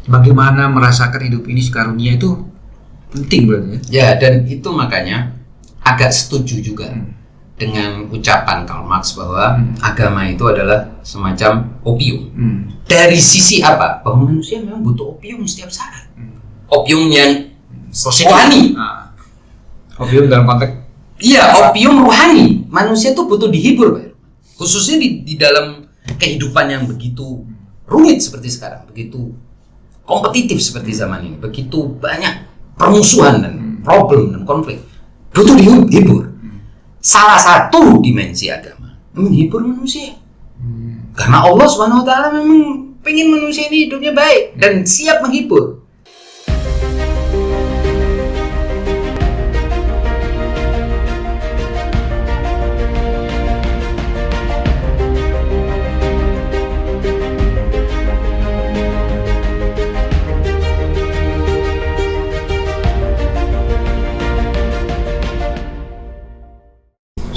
bagaimana merasakan hidup ini sekarunia itu penting berarti ya. Ya, dan itu makanya agak setuju juga dengan ucapan Karl Marx bahwa agama itu adalah semacam opium. Dari sisi apa? Bahwa manusia memang butuh opium setiap saat. Opium yang rohani. Opium dalam konteks. Iya, opium rohani. Manusia tuh butuh dihibur, Pak. Khususnya di dalam kehidupan yang begitu rumit seperti sekarang, begitu kompetitif seperti zaman ini, begitu banyak permusuhan dan problem dan konflik. Butuh dihibur. Salah satu dimensi agama menghibur manusia. Karena Allah Subhanahu wa taala memang pengen manusia ini hidupnya baik dan siap menghibur.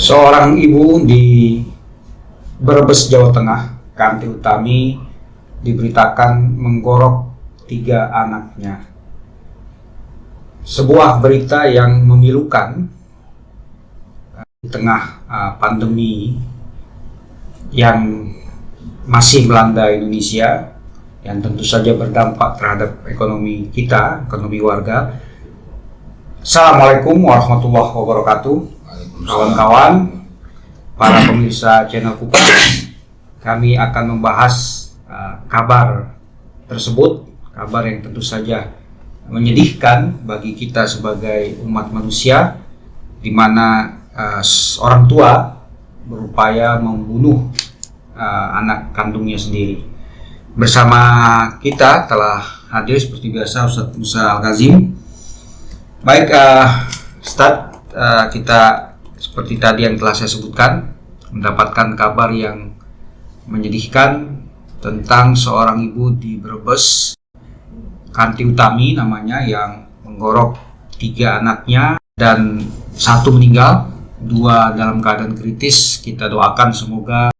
Seorang ibu di Brebes, Jawa Tengah, Kanti Utami, diberitakan menggorok 3 anaknya. Sebuah berita yang memilukan di tengah pandemi yang masih melanda Indonesia, yang tentu saja berdampak terhadap ekonomi kita, ekonomi warga. Assalamualaikum warahmatullahi wabarakatuh. Kawan-kawan, para pemirsa channel Kupas, kami akan membahas kabar tersebut, kabar yang tentu saja menyedihkan bagi kita sebagai umat manusia, di mana orang tua berupaya membunuh anak kandungnya sendiri. Bersama kita telah hadir seperti biasa Ustadz Musa Al-Kazim. Baik, Ustadz, kita seperti tadi yang telah saya sebutkan, mendapatkan kabar yang menyedihkan tentang seorang ibu di Brebes, Kanti Utami namanya, yang menggorok 3 anaknya dan 1 meninggal, 2 dalam keadaan kritis. Kita doakan semoga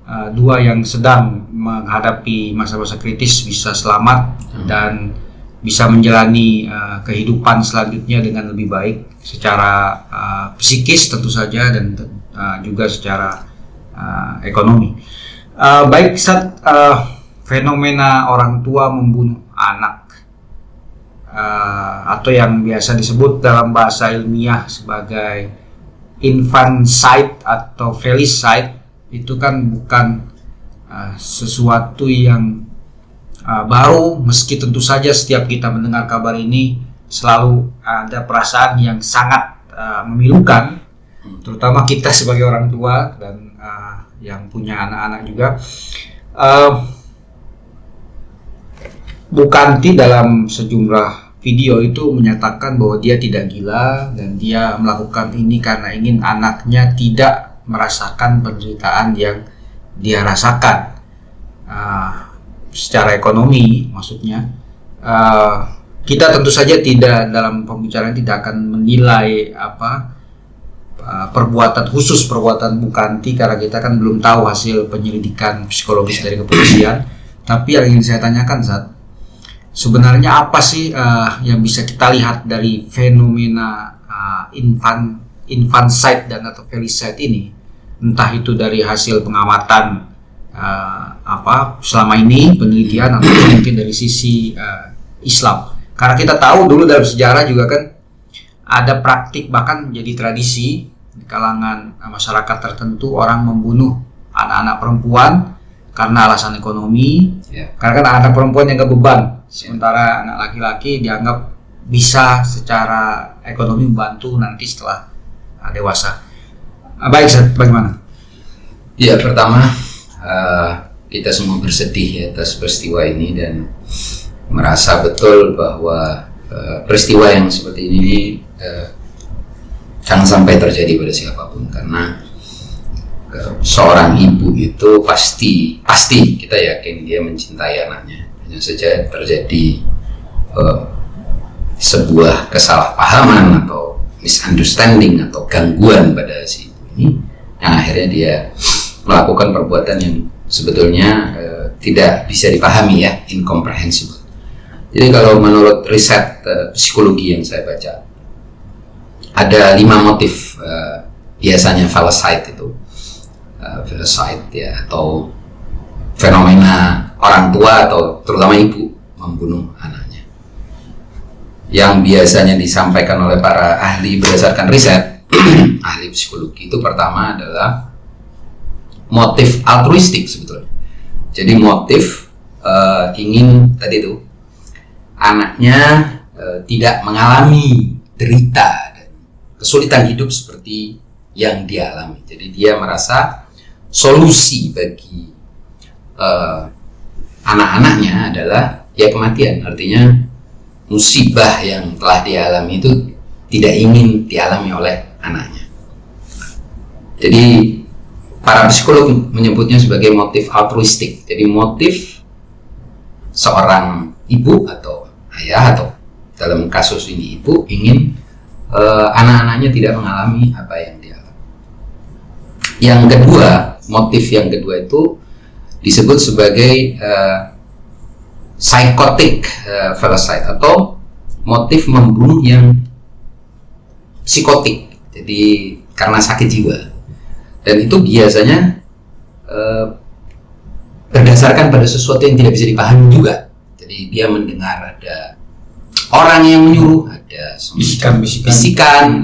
2 yang sedang menghadapi masa-masa kritis bisa selamat dan bisa menjalani kehidupan selanjutnya dengan lebih baik secara psikis tentu saja, dan juga secara ekonomi. Baik, Ustaz, fenomena orang tua membunuh anak atau yang biasa disebut dalam bahasa ilmiah sebagai infanticide atau felicide itu kan bukan sesuatu yang baru, meski tentu saja setiap kita mendengar kabar ini selalu ada perasaan yang sangat memilukan, terutama kita sebagai orang tua dan yang punya anak-anak juga. Bu Kanti dalam sejumlah video itu menyatakan bahwa dia tidak gila dan dia melakukan ini karena ingin anaknya tidak merasakan penderitaan yang dia rasakan. Secara ekonomi maksudnya, kita tentu saja tidak, dalam pembicaraan tidak akan menilai perbuatan Bu Kanti karena kita kan belum tahu hasil penyelidikan psikologis dari kepolisian. Tapi yang ingin saya tanyakan, Zat, sebenarnya apa sih yang bisa kita lihat dari fenomena infanticide dan atau felicide ini, entah itu dari hasil pengamatan selama ini penelitian atau mungkin dari sisi Islam. Karena kita tahu dulu dalam sejarah juga kan ada praktik, bahkan menjadi tradisi di kalangan masyarakat tertentu, orang membunuh anak-anak perempuan karena alasan ekonomi. Karena kan anak perempuan yang beban, sementara anak laki-laki dianggap bisa secara ekonomi membantu nanti setelah dewasa. Baik, bagaimana? Ya, pertama kita semua bersedih atas peristiwa ini dan merasa betul bahwa peristiwa yang seperti ini jangan sampai terjadi pada siapapun, karena seorang ibu itu pasti kita yakin dia mencintai anaknya. Hanya saja terjadi sebuah kesalahpahaman atau misunderstanding atau gangguan pada si ibu ini yang akhirnya dia melakukan perbuatan yang sebetulnya tidak bisa dipahami, incomprehensible. Jadi kalau menurut riset psikologi yang saya baca, ada 5 motif biasanya filicide itu, filicide ya, atau fenomena orang tua atau terutama ibu membunuh anaknya. Yang biasanya disampaikan oleh para ahli berdasarkan riset ahli psikologi itu, pertama adalah motif altruistik sebetulnya. Jadi motif ingin tadi itu anaknya tidak mengalami derita dan kesulitan hidup seperti yang dia alami. Jadi dia merasa solusi bagi anak-anaknya adalah ya kematian. Artinya musibah yang telah dia alami itu tidak ingin dialami oleh anaknya. Jadi para psikolog menyebutnya sebagai motif altruistik. Jadi motif seorang ibu atau ayah, atau dalam kasus ini ibu, ingin anak-anaknya tidak mengalami apa yang dia alami. Yang kedua, motif yang kedua itu disebut sebagai psychotic filicide, atau motif membunuh yang psikotik. Jadi karena sakit jiwa, dan itu biasanya berdasarkan pada sesuatu yang tidak bisa dipahami juga. Jadi dia mendengar ada orang yang menyuruh, ada bisikan.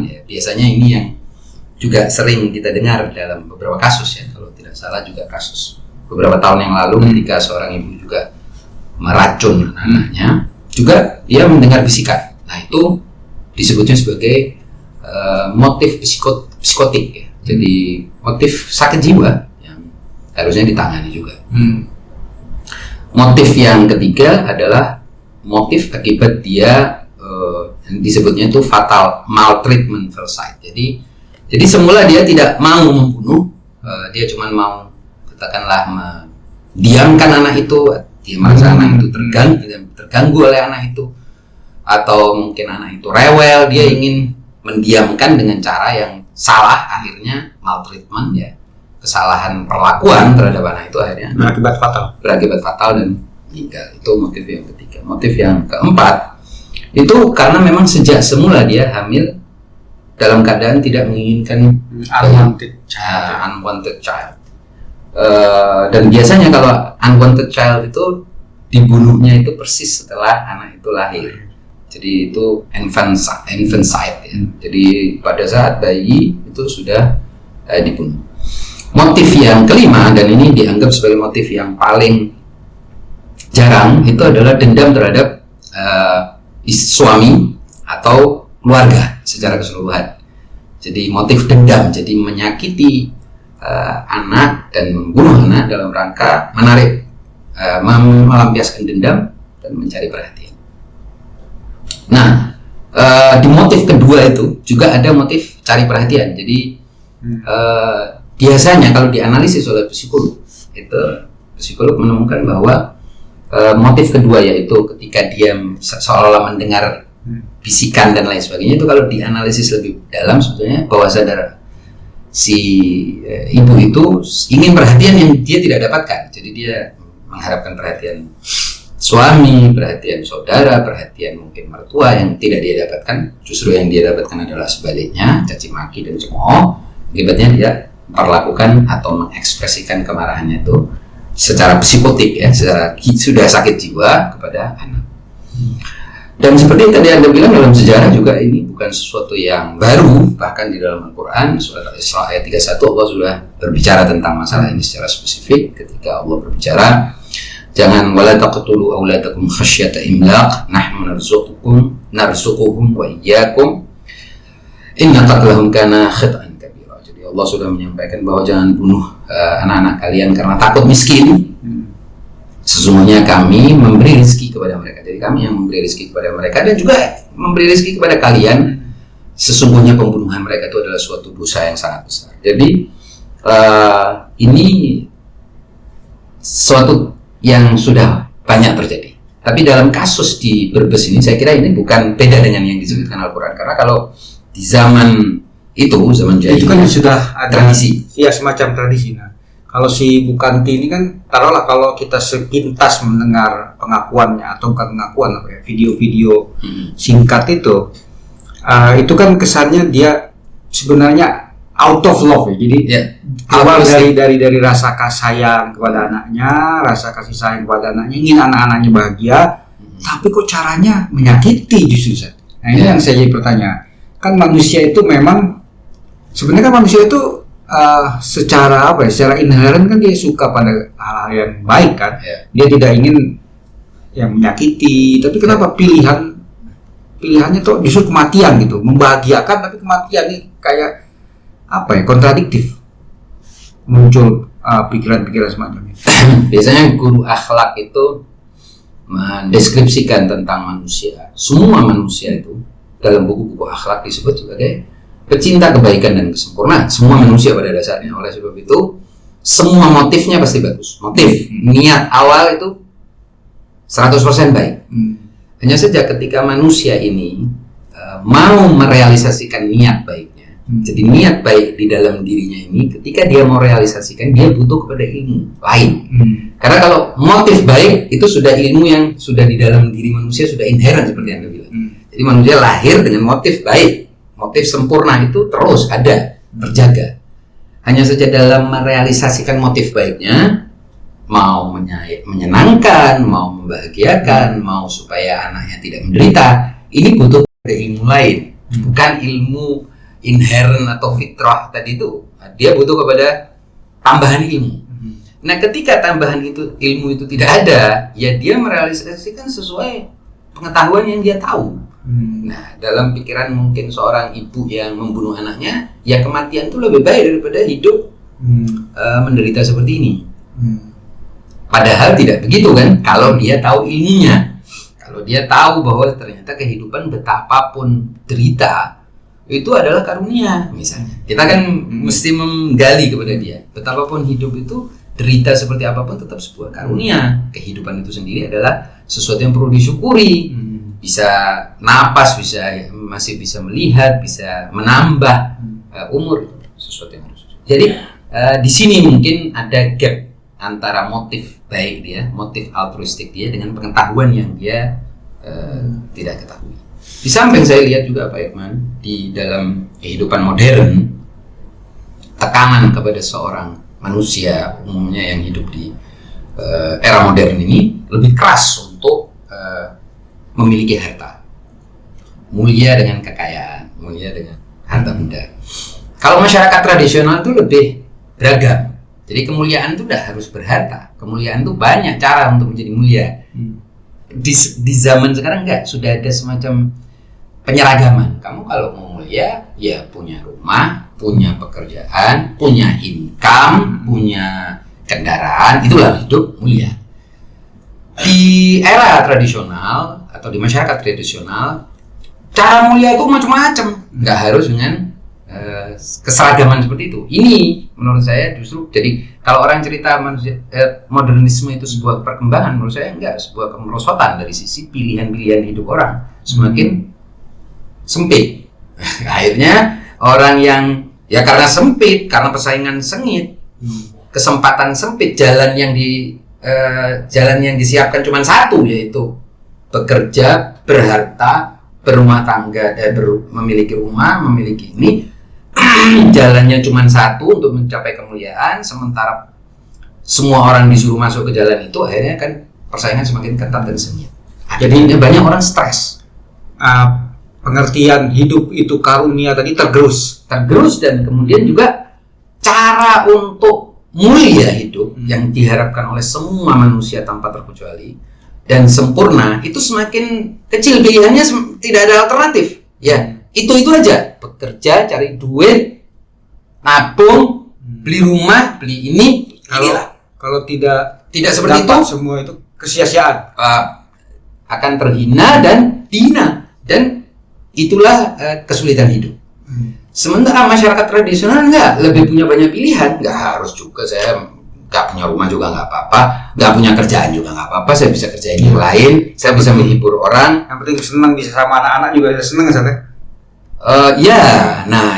Ya, biasanya ini yang juga sering kita dengar dalam beberapa kasus ya, kalau tidak salah juga kasus beberapa tahun yang lalu ketika seorang ibu juga meracun anaknya, juga dia mendengar bisikan. Nah itu disebutnya sebagai motif psikotik ya. Jadi motif sakit jiwa yang harusnya ditangani juga. Motif yang ketiga adalah motif akibat dia yang disebutnya itu fatal maltreatment filicide. Jadi semula dia tidak mau membunuh, dia cuma mau katakanlah mendiamkan anak itu. Dia merasa anak itu terganggu oleh anak itu, atau mungkin anak itu rewel, dia ingin mendiamkan dengan cara yang salah, akhirnya maltreatment ya, kesalahan perlakuan terhadap anak itu akhirnya berakibat fatal dan meninggal. Itu motif yang ketiga. Motif yang keempat itu karena memang sejak semula dia hamil dalam keadaan tidak menginginkan unwanted child. Dan biasanya kalau unwanted child itu dibunuhnya itu persis setelah anak itu lahir. Jadi itu infanticide ya. Jadi pada saat bayi itu sudah dibunuh. Motif yang kelima, dan ini dianggap sebagai motif yang paling jarang, itu adalah dendam terhadap suami atau keluarga secara keseluruhan. Jadi motif dendam, jadi menyakiti anak dan membunuh anak dalam rangka menarik, melampiaskan dendam dan mencari perhatian. Nah, di motif kedua itu juga ada motif cari perhatian. Jadi biasanya kalau dianalisis oleh psikolog, itu psikolog menemukan bahwa motif kedua, yaitu ketika dia seolah-olah mendengar bisikan dan lain sebagainya, itu kalau dianalisis lebih dalam sebetulnya bawah sadar si ibu itu ingin perhatian yang dia tidak dapatkan. Jadi dia mengharapkan perhatian suami, perhatian saudara, perhatian mungkin mertua yang tidak dia dapatkan. Justru yang dia dapatkan adalah sebaliknya, caci maki dan cemooh. Akibatnya dia memperlakukan atau mengekspresikan kemarahannya itu secara psikotik ya, secara sudah sakit jiwa kepada anak. Dan seperti yang tadi Anda bilang, dalam sejarah juga ini bukan sesuatu yang baru. Bahkan di dalam Al-Quran surat Al-Isra ayat 31 Allah sudah berbicara tentang masalah ini secara spesifik. Ketika Allah berbicara, jangan wala taqtulu auladakum khasyata imlaq nahnu narzuquhum wa iyyakum inna qatlahum kana khata'an kabira. Jadi Allah sudah menyampaikan bahwa jangan bunuh anak-anak kalian karena takut miskin. Sesungguhnya kami memberi rezeki kepada mereka. Jadi kami yang memberi rezeki kepada mereka dan juga memberi rezeki kepada kalian. Sesungguhnya pembunuhan mereka itu adalah suatu dosa yang sangat besar. Jadi ini suatu yang sudah banyak terjadi. Tapi dalam kasus di Brebes ini, saya kira ini bukan beda dengan yang disebutkan Al-Quran. Karena kalau di zaman itu, zaman jahiliyah, itu kan sudah ada tradisi. Ya, semacam tradisi. Nah, Kalau si Bukanti ini kan, taruhlah kalau kita sepintas mendengar pengakuannya atau bukan pengakuan apa ya, video-video singkat itu kan kesannya dia sebenarnya out of love ya. Jadi keluar dari rasa kasih sayang kepada anaknya, rasa kasih sayang kepada anaknya, ingin anak-anaknya bahagia, tapi kok caranya menyakiti justru. Nah ini yang saya jadi pertanyaan. Kan manusia itu memang sebenarnya kan manusia itu secara inherent kan dia suka pada hal-hal yang baik kan. Dia tidak ingin yang menyakiti, tapi kenapa pilihannya tuh justru kematian gitu, membahagiakan tapi kematian ini kayak kontradiktif, muncul pikiran-pikiran semacam ini. Biasanya guru akhlak itu mendeskripsikan tentang manusia, semua manusia itu dalam buku-buku akhlak disebut sebagai pecinta kebaikan dan kesempurnaan. Semua manusia pada dasarnya. Oleh sebab itu semua motifnya pasti bagus. Motif, niat awal itu 100% baik. Hanya saja ketika manusia ini mau merealisasikan niat baiknya, jadi niat baik di dalam dirinya ini, ketika dia mau realisasikan, dia butuh kepada ilmu lain. Karena kalau motif baik itu sudah ilmu yang sudah di dalam diri manusia, sudah inherent seperti yang Anda bilang. Jadi manusia lahir dengan motif baik. Motif sempurna itu terus ada, terjaga. Hanya saja dalam merealisasikan motif baiknya, mau menyenangkan, mau membahagiakan, mau supaya anaknya tidak menderita, ini butuh ilmu lain, bukan ilmu inherent atau fitrah tadi itu. Dia butuh kepada tambahan ilmu. Nah, ketika tambahan ilmu itu tidak ada, ya dia merealisasikan sesuai pengetahuan yang dia tahu. Nah, dalam pikiran mungkin seorang ibu yang membunuh anaknya, ya kematian itu lebih baik daripada hidup menderita seperti ini. Padahal tidak begitu kan, kalau dia tahu ilmunya. Kalau dia tahu bahwa ternyata kehidupan betapapun derita itu adalah karunia misalnya. Kita kan mesti menggali kepada dia, betapapun hidup itu derita seperti apapun tetap sebuah karunia. Kehidupan itu sendiri adalah sesuatu yang perlu disyukuri. Bisa napas, masih bisa melihat, bisa menambah umur, sesuatu yang harus. Jadi di sini mungkin ada gap antara motif baik dia, motif altruistik dia dengan pengetahuan yang dia tidak ketahui. Di samping saya lihat juga Pak Irman, di dalam kehidupan modern, tekanan kepada seorang manusia umumnya yang hidup di era modern ini lebih keras untuk memiliki harta, mulia dengan kekayaan, mulia dengan harta benda. Kalau masyarakat tradisional itu lebih beragam. Jadi kemuliaan itu tidak harus berharta. Kemuliaan itu banyak cara untuk menjadi mulia. Di zaman sekarang enggak, sudah ada semacam penyeragaman. Kamu kalau mau mulia, ya punya rumah, punya pekerjaan, punya income, punya kendaraan, itulah hidup mulia. Di era tradisional atau di masyarakat tradisional, cara mulia itu macam-macam, nggak harus dengan keseragaman seperti itu. Ini menurut saya justru, jadi kalau orang cerita modernisme itu sebuah perkembangan, menurut saya enggak, sebuah kemerosotan dari sisi pilihan-pilihan hidup orang semakin sempit. Akhirnya orang yang karena sempit, karena persaingan sengit, kesempatan sempit, jalan yang disiapkan cuma satu, yaitu bekerja, berharta, berumah tangga, memiliki rumah, memiliki ini. Jalannya cuma satu untuk mencapai kemuliaan, sementara semua orang disuruh masuk ke jalan itu, akhirnya kan persaingan semakin ketat dan sengit. Jadi banyak orang stres. Pengertian hidup itu karunia tadi tergerus, dan kemudian juga cara untuk mulia hidup yang diharapkan oleh semua manusia tanpa terkecuali dan sempurna itu semakin kecil pilihannya, tidak ada alternatif. Ya, itu aja. Bekerja, cari duit, nabung, beli rumah, beli ini. Kalau tidak seperti itu, semua itu kesia-siaan, akan terhina dan dihina, dan itulah kesulitan hidup. Sementara masyarakat tradisional lebih punya banyak pilihan. Nggak harus juga, saya nggak punya rumah juga nggak apa-apa, nggak punya kerjaan juga nggak apa-apa, saya bisa kerjain yang lain, saya bisa menghibur orang. Yang penting senang, bisa sama anak-anak juga senang kan?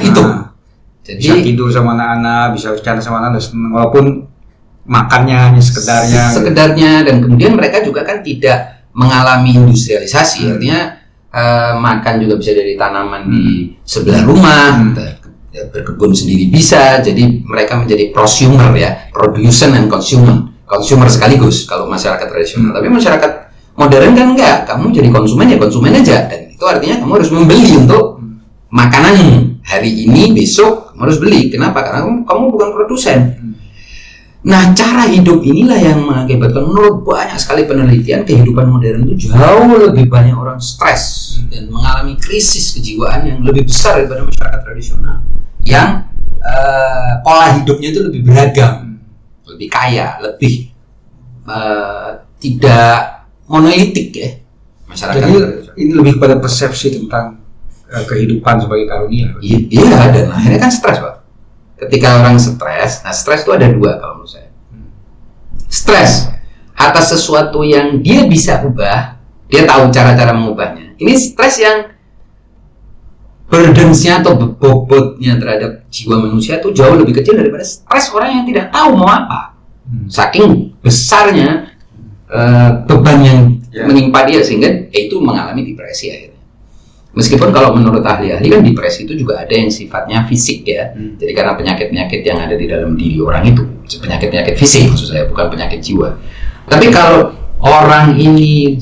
Itu. Jadi bisa tidur sama anak-anak, bisa bercanda sama anak-anak, walaupun makannya hanya sekedarnya, dan kemudian mereka juga kan tidak mengalami industrialisasi, artinya makan juga bisa dari tanaman di sebelah rumah, berkebun sendiri bisa, jadi mereka menjadi prosumer ya, producer and consumer sekaligus kalau masyarakat tradisional. Tapi masyarakat modern kan enggak, kamu jadi konsumen ya konsumen aja, dan itu artinya kamu harus membeli untuk makananmu hari ini, besok kamu harus beli. Kenapa? Karena kamu bukan produsen. Nah, cara hidup inilah yang mengakibatkan menurut banyak sekali penelitian kehidupan modern itu jauh lebih banyak orang stres dan mengalami krisis kejiwaan yang lebih besar daripada masyarakat tradisional yang pola hidupnya itu lebih beragam, lebih kaya, lebih tidak monolitik ya masyarakat. Jadi ini lebih pada persepsi tentang kehidupan sebagai karunia. Iya, dan akhirnya kan stres, Pak. Ketika orang stres, nah stres itu ada dua kalau menurut saya. Stres atas sesuatu yang dia bisa ubah, dia tahu cara-cara mengubahnya. Ini stres yang burdensnya atau bobotnya terhadap jiwa manusia itu jauh lebih kecil daripada stres orang yang tidak tahu mau apa. Saking besarnya beban yang menimpa dia sehingga itu mengalami depresi akhirnya. Meskipun kalau menurut ahli-ahli kan depresi itu juga ada yang sifatnya fisik ya. Jadi karena penyakit-penyakit yang ada di dalam diri orang itu, penyakit-penyakit fisik maksud saya, bukan penyakit jiwa. Tapi kalau orang ini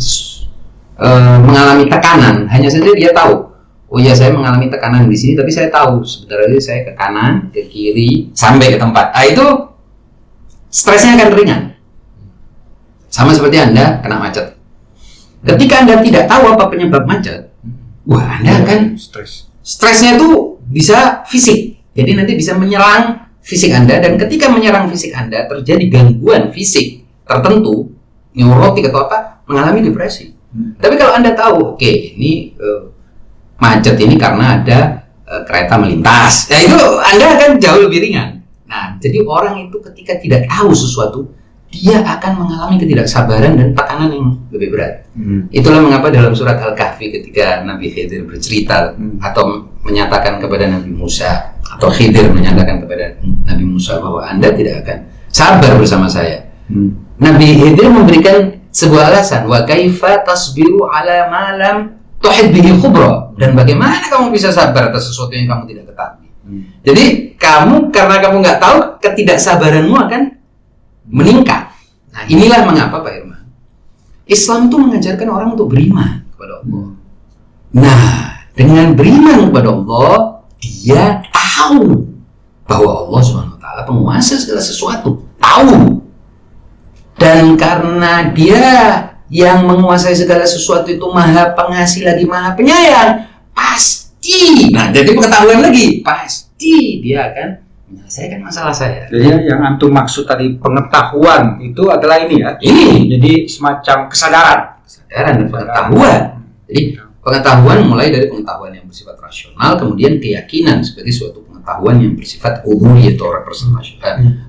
mengalami tekanan, hanya saja dia tahu, oh ya saya mengalami tekanan di sini, tapi saya tahu sebenarnya saya ke kanan, ke kiri, sampai ke tempat. Itu stresnya akan ringan. Sama seperti Anda kena macet. Ketika Anda tidak tahu apa penyebab macet, wah, Anda kan stresnya itu bisa fisik. Jadi nanti bisa menyerang fisik Anda, dan ketika menyerang fisik Anda terjadi gangguan fisik tertentu, neurotik atau apa, mengalami depresi. Tapi kalau Anda tahu, oke, ini macet ini karena ada kereta melintas, ya itu Anda akan jauh lebih ringan. Nah, jadi orang itu ketika tidak tahu sesuatu, dia akan mengalami ketidaksabaran dan tekanan yang lebih berat. Itulah mengapa dalam surat Al-Kahfi ketika Nabi Khidir bercerita atau menyatakan kepada Nabi Musa, atau Khidir menyatakan kepada Nabi Musa bahwa Anda tidak akan sabar bersama saya. Nabi Khidir memberikan sebuah alasan, wa kaifa tasbiru ala ma lam tuhid bihi khubra, dan bagaimana kamu bisa sabar atas sesuatu yang kamu tidak ketahui. Jadi karena kamu nggak tahu, ketidaksabaranmu akan meningkat. Nah, inilah mengapa Pak Irman, Islam itu mengajarkan orang untuk beriman kepada Allah. Nah, dengan beriman kepada Allah, dia tahu bahwa Allah Subhanahu wa taala penguasa segala sesuatu, tahu. Dan karena dia yang menguasai segala sesuatu itu Maha Pengasih lagi Maha Penyayang, pasti. Nah, jadi pengetahuan lagi, pasti dia akan menyelesaikan masalah saya. Jadi yang antum maksud tadi pengetahuan itu adalah ini ya. Ini jadi semacam kesadaran dan pengetahuan. Jadi pengetahuan mulai dari pengetahuan yang bersifat rasional, kemudian keyakinan sebagai suatu pengetahuan yang bersifat uluhiyah atau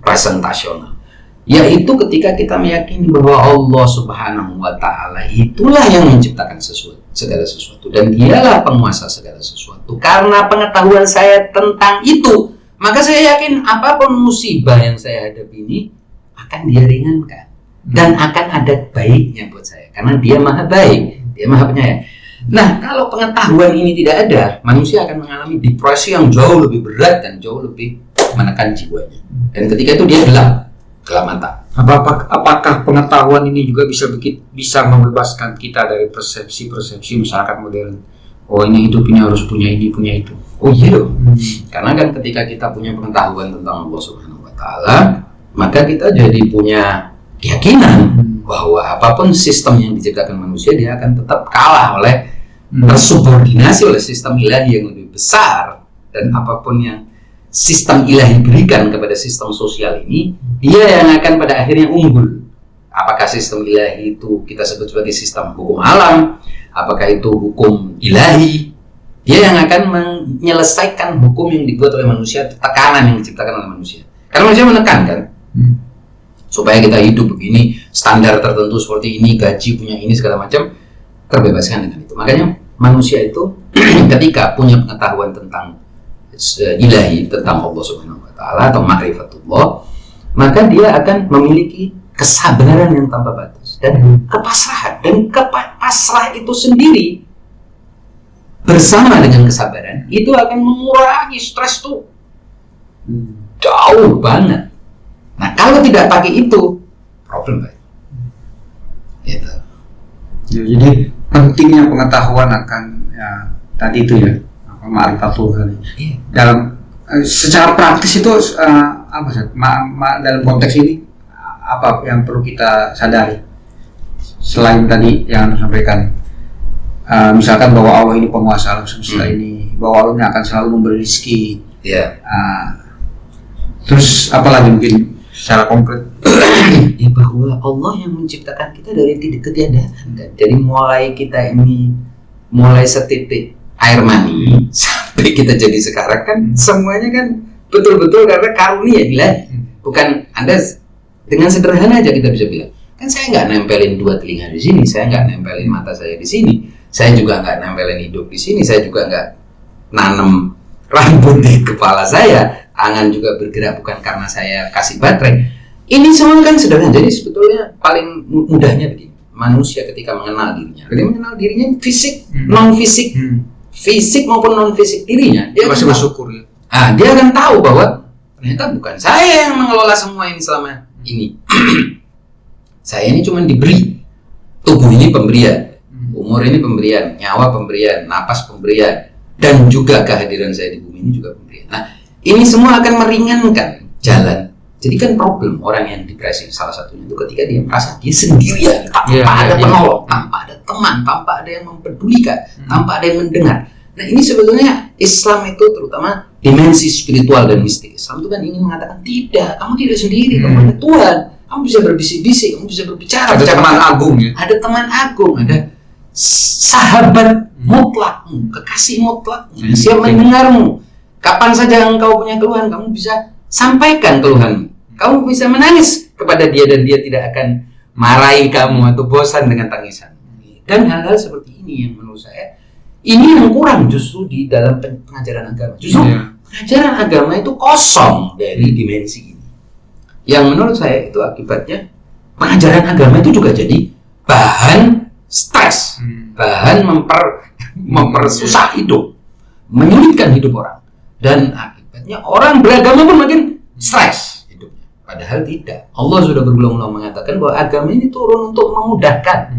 presentasional. Yaitu ketika kita meyakini bahwa Allah Subhanahu wa taala itulah yang menciptakan segala sesuatu, dan dialah penguasa segala sesuatu. Karena pengetahuan saya tentang itu, maka saya yakin apapun musibah yang saya hadapi ini akan dia ringankan dan akan ada baiknya buat saya, karena dia maha baik, dia maha penyayang. Nah, kalau pengetahuan ini tidak ada, manusia akan mengalami depresi yang jauh lebih berat dan jauh lebih menekan jiwanya. Dan ketika itu dia gelap mata. Apakah pengetahuan ini juga bisa membebaskan kita dari persepsi masyarakat modern? Oh, ini hidup ini harus punya ini, punya itu. Oh iya dong. Karena kan ketika kita punya pengetahuan tentang Allah Subhanahu wa taala, maka kita jadi punya keyakinan bahwa apapun sistem yang diciptakan manusia, dia akan tetap kalah oleh tersubordinasi oleh sistem ilahi yang lebih besar. Dan apapun yang sistem ilahi berikan kepada sistem sosial ini, dia yang akan pada akhirnya unggul. Apakah sistem ilahi itu kita sebut sebagai sistem hukum alam, apakah itu hukum ilahi, dia yang akan menyelesaikan hukum yang dibuat oleh manusia, tekanan yang diciptakan oleh manusia. Karena manusia menekan kan, supaya kita hidup begini, standar tertentu seperti ini, gaji punya ini, segala macam, terbebaskan dengan itu. Makanya manusia itu ketika punya pengetahuan tentang ilahi, tentang Allah Subhanahu wa taala atau ma'rifatullah, maka dia akan memiliki kesabaran yang tanpa batas dan kepasrahan. Dan pasrah itu sendiri bersama dengan kesabaran itu akan mengurangi stres tuh jauh banget. Nah kalau tidak pakai itu problem Pak. Gitu. Ya, jadi pentingnya pengetahuan akan tadi itu ya ma'rifatul tadi. Iya. Dalam secara praktis itu apa sih? Dalam konteks ini apa yang perlu kita sadari selain tadi yang Anda sampaikan? Misalkan bahwa Allah ini penguasa alam semesta ini, bahwa Allah ini akan selalu memberi rezeki. Ya. Terus apa lagi mungkin secara konkret? Ya bahwa Allah yang menciptakan kita dari ketiadaan kan. Jadi mulai kita ini mulai setitik air mani sampai kita jadi sekarang kan semuanya kan betul-betul karena karunia ilahi. Bukan Anda dengan sederhana aja kita bisa bilang kan saya nggak nempelin 2 telinga di sini, saya nggak nempelin mata saya di sini, saya juga nggak nempelin hidup di sini, saya juga nggak nanam rambut di kepala saya, tangan juga bergerak bukan karena saya kasih baterai. Ini semua kan sederhana. Jadi sebetulnya paling mudahnya begini, manusia ketika mengenal dirinya, ketika mengenal dirinya fisik, non fisik, fisik maupun non fisik dirinya, dia masih bersyukur ya. Dia akan tahu bahwa ternyata bukan saya yang mengelola semua ini selama ini. Saya ini cuma diberi. Tubuh ini pemberian, umur ini pemberian, nyawa pemberian, napas pemberian, dan juga kehadiran saya di bumi ini juga pemberian. Nah, ini semua akan meringankan jalan. Jadi kan problem orang yang depresi salah satunya itu ketika dia merasa dia sendirian, tanpa ada penolong, tanpa ada teman, tanpa ada yang mempedulikan, tanpa ada yang mendengar. Nah, ini sebetulnya Islam itu terutama dimensi spiritual dan mistik. Islam itu kan ingin mengatakan tidak, kamu tidak sendiri, kamu ada Tuhan. Kamu bisa berbisik-bisik, kamu bisa berbicara. Ada teman agung ya. Ada teman agung, ada sahabat mutlakmu, kekasih mutlakmu, siap mendengarmu. Kapan saja engkau punya keluhan, kamu bisa sampaikan keluhanmu. Kamu bisa menangis kepada dia dan dia tidak akan marahi kamu atau bosan dengan tangisan. Dan hal-hal seperti ini yang menurut saya ini yang kurang justru di dalam pengajaran agama. Justru pengajaran agama itu kosong dari dimensi ini. Yang menurut saya itu akibatnya pengajaran agama itu juga jadi bahan stres, bahan mempersusah hidup, menyulitkan hidup orang, dan akibatnya orang beragama pun makin stres hidupnya. Padahal tidak. Allah sudah berulang-ulang mengatakan bahwa agama ini turun untuk memudahkan,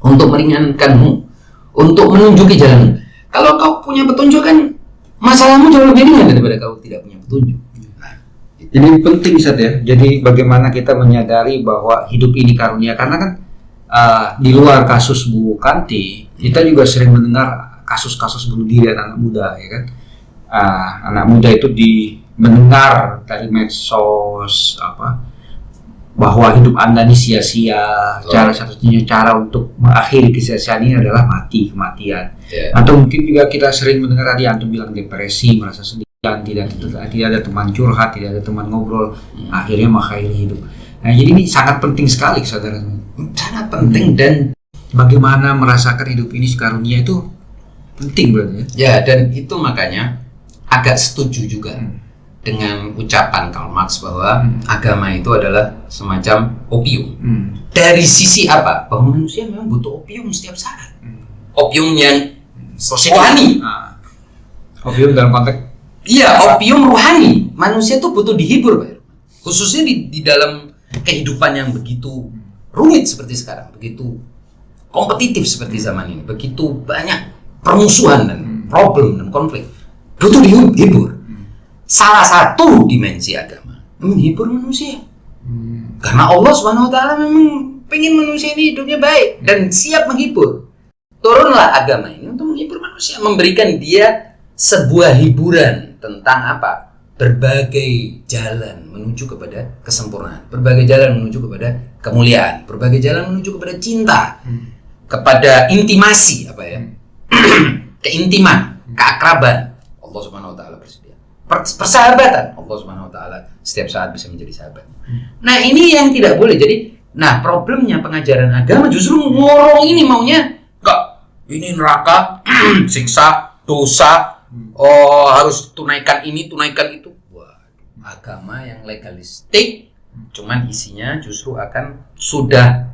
untuk meringankanmu, untuk menunjuki jalanmu. Kalau kau punya petunjuk kan masalahmu jauh lebih ringan daripada kau tidak punya petunjuk. Ini penting Ustaz ya. Jadi bagaimana kita menyadari bahwa hidup ini karunia, karena kan di luar kasus Bu Kanti, kita juga sering mendengar kasus-kasus bunuh diri anak muda ya kan. Anak muda itu mendengar dari medsos bahwa hidup Anda ini sia-sia. Satu-satunya cara untuk mengakhiri kesia-siaan ini adalah kematian. Atau mungkin juga kita sering mendengar tadi Antum bilang depresi, merasa sedih, tidak ada teman curhat, tidak ada teman ngobrol, akhirnya mengakhiri hidup. Nah, jadi ini sangat penting sekali kesadaran. Sangat penting, dan bagaimana merasakan hidup ini karunia itu penting berarti ya. Ya, dan itu makanya agak setuju juga dengan ucapan Karl Marx bahwa agama itu adalah semacam opium. Dari sisi apa? Bahwa manusia memang butuh opium setiap saat. Opium yang rohani. Opium dalam konteks opium rohani. Manusia tuh butuh dihibur, Pak. Khususnya di dalam kehidupan yang begitu rumit seperti sekarang, begitu kompetitif seperti zaman ini, begitu banyak permusuhan dan problem dan konflik. Butuh dihibur. Salah satu dimensi agama menghibur manusia. Karena Allah Subhanahu wa taala memang pengen manusia ini hidupnya baik dan siap menghibur. Turunlah agama ini untuk menghibur manusia, memberikan dia sebuah hiburan tentang apa? Berbagai jalan menuju kepada kesempurnaan, berbagai jalan menuju kepada kemuliaan, berbagai jalan menuju kepada cinta, kepada intimasi keintiman, keakraban. Allah Subhanahu wa taala bersedia. Persahabatan, Allah Subhanahu wa taala setiap saat bisa menjadi sahabat. Nah, ini yang tidak boleh. Jadi, problemnya pengajaran agama justru ngorong ini maunya enggak, ini neraka, siksa, dosa, harus tunaikan ini, tunaikan itu. Wah, agama yang legalistik, cuman isinya justru akan sudah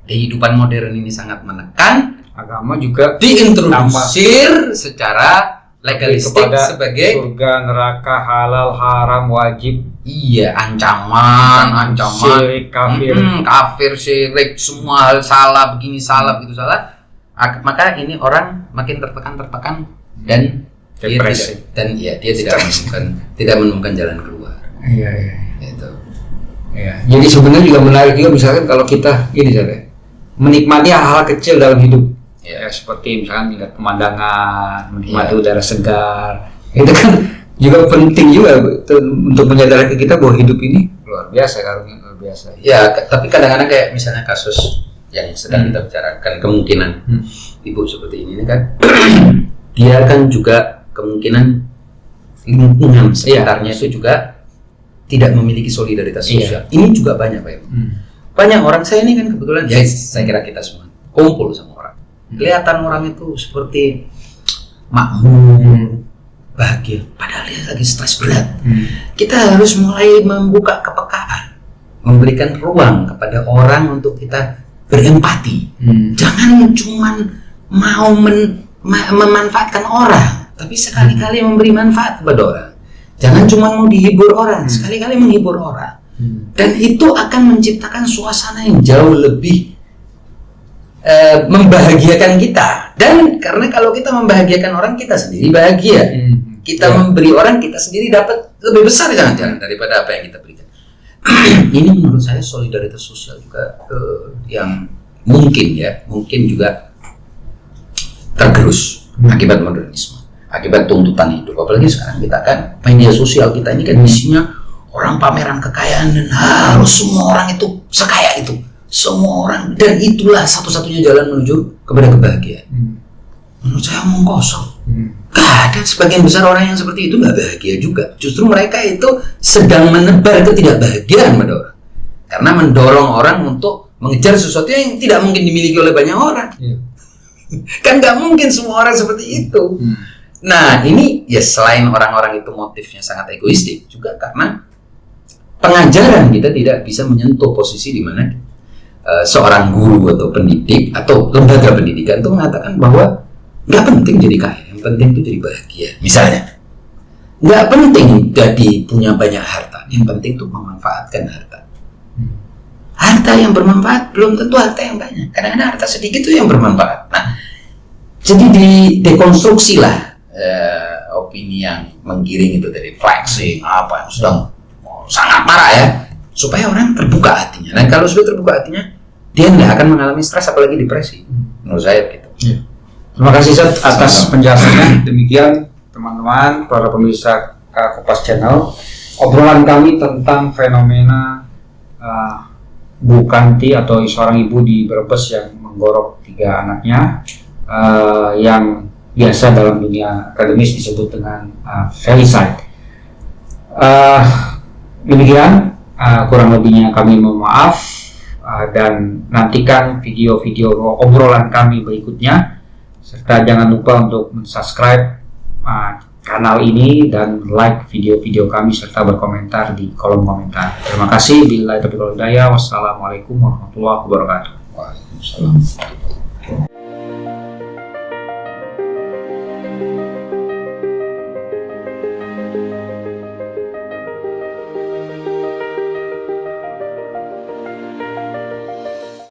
kehidupan modern ini sangat menekan, Agama juga diintrodusir secara legalistik kepada sebagai surga, neraka, halal, haram, wajib, iya ancaman, syirik, kafir. kafir, syirik, semua hal salah, begini salah, begitu salah. Maka ini orang makin tertekan dan Depresi. dia tidak menemukan jalan keluar. Iya. Itu. Ya. Jadi sebenarnya juga menarik juga misalkan kalau kita gini saja, menikmati hal-hal kecil dalam hidup. Ya, seperti misalkan melihat pemandangan, menikmati udara segar. Itu kan juga penting juga untuk menyadarkan kita bahwa hidup ini luar biasa, karunia luar biasa. Ya, tapi kadang-kadang kayak misalnya kasus yang sedang kita bicarakan, kemungkinan ibu seperti ini kan, dia kan juga kemungkinan lingkungan sekitarnya itu juga tidak memiliki solidaritas sosial. Ini juga banyak Pak Ibu. Banyak orang, saya ini kan kebetulan, ya saya kira kita semua kumpul sama orang. Kelihatan orang itu seperti makmur, bahagia, padahal dia lagi stres berat. Kita harus mulai membuka kepekaan, memberikan ruang kepada orang untuk kita berempati. Jangan cuma mau memanfaatkan orang, tapi sekali-kali memberi manfaat kepada orang. Jangan cuma mau dihibur orang, sekali-kali menghibur orang. Dan itu akan menciptakan suasana yang jauh lebih membahagiakan kita. Dan karena kalau kita membahagiakan orang, kita sendiri bahagia. Kita memberi orang, kita sendiri dapat lebih besar jangan-jangan daripada apa yang kita berikan. Ini menurut saya solidaritas sosial juga yang mungkin juga tergerus akibat modernisme, akibat tuntutan hidup. Apalagi sekarang kita kan media sosial kita ini kan isinya orang pameran kekayaan dan harus semua orang itu sekaya itu, semua orang, dan itulah satu-satunya jalan menuju kepada kebahagiaan. Menurut saya omong kosong. Gak ada, sebagian besar orang yang seperti itu gak bahagia juga. Justru mereka itu sedang menebar ketidakbahagiaan pada orang, karena mendorong orang untuk mengejar sesuatu yang tidak mungkin dimiliki oleh banyak orang. Kan gak mungkin semua orang seperti itu. Nah ini ya, selain orang-orang itu motifnya sangat egoistik, juga karena pengajaran kita tidak bisa menyentuh posisi di mana seorang guru atau pendidik atau lembaga pendidikan itu mengatakan bahwa nggak penting jadi kaya, yang penting itu jadi bahagia. Misalnya, nggak penting jadi punya banyak harta, yang penting itu memanfaatkan harta. Harta yang bermanfaat belum tentu harta yang banyak. Kadang-kadang harta sedikit itu yang bermanfaat. Nah, jadi dekonstruksilah opini yang menggiring itu dari flexing apa yang sedang sangat marah ya, supaya orang terbuka hatinya. Dan kalau sudah terbuka hatinya, dia tidak akan mengalami stres apalagi depresi. Menurut saya gitu. Terima kasih Zat atas penjelasannya. Demikian teman-teman para pemirsa Kupas Channel, obrolan kami tentang fenomena Bu Kanti atau seorang ibu di Brebes yang menggorok 3 anaknya, yang biasa dalam dunia akademis disebut dengan felicide. Demikian kurang lebihnya kami mohon maaf, dan nantikan video-video obrolan kami berikutnya, serta jangan lupa untuk subscribe kanal ini dan like video-video kami serta berkomentar di kolom komentar. Terima kasih. Billahi taufiq wal hidayah. Wassalamualaikum warahmatullahi wabarakatuh. Waalaikumsalam.